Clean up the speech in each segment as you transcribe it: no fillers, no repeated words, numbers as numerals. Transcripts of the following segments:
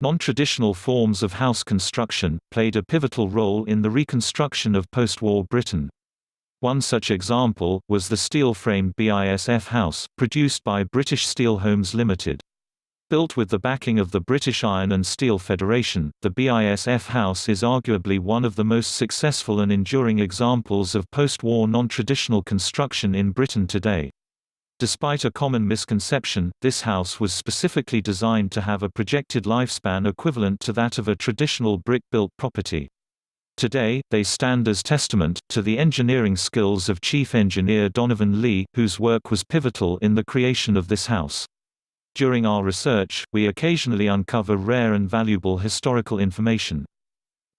Non-traditional forms of house construction played a pivotal role in the reconstruction of post-war Britain. One such example was the steel-framed BISF house, produced by British Steel Homes Limited. Built with the backing of the British Iron and Steel Federation, the BISF house is arguably one of the most successful and enduring examples of post-war non-traditional construction in Britain today. Despite a common misconception, this house was specifically designed to have a projected lifespan equivalent to that of a traditional brick-built property. Today, they stand as testament to the engineering skills of Chief Engineer Donovan Lee, whose work was pivotal in the creation of this house. During our research, we occasionally uncover rare and valuable historical information.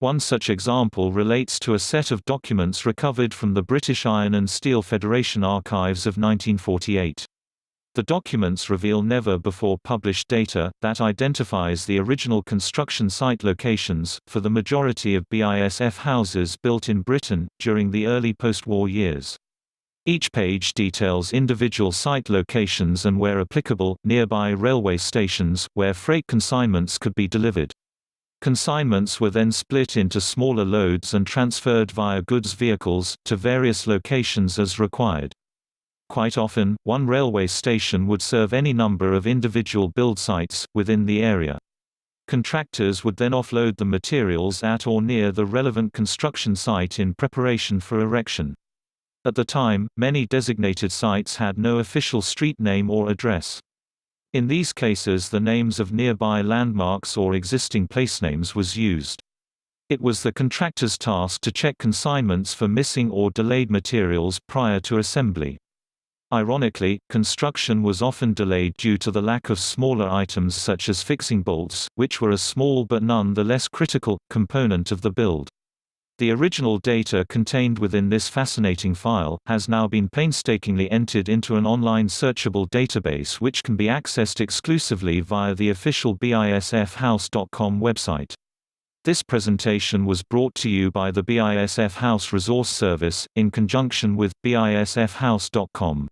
One such example relates to a set of documents recovered from the British Iron and Steel Federation archives of 1948. The documents reveal never-before-published data that identifies the original construction site locations for the majority of BISF houses built in Britain during the early post-war years. Each page details individual site locations and, where applicable, nearby railway stations where freight consignments could be delivered. Consignments were then split into smaller loads and transferred via goods vehicles to various locations as required. Quite often, one railway station would serve any number of individual build sites within the area. Contractors would then offload the materials at or near the relevant construction site in preparation for erection. At the time, many designated sites had no official street name or address. In these cases, the names of nearby landmarks or existing placenames was used. It was the contractor's task to check consignments for missing or delayed materials prior to assembly. Ironically, construction was often delayed due to the lack of smaller items such as fixing bolts, which were a small but none the less critical component of the build. The original data contained within this fascinating file has now been painstakingly entered into an online searchable database which can be accessed exclusively via the official bisfhouse.com website. This presentation was brought to you by the BISF House Resource Service, in conjunction with bisfhouse.com.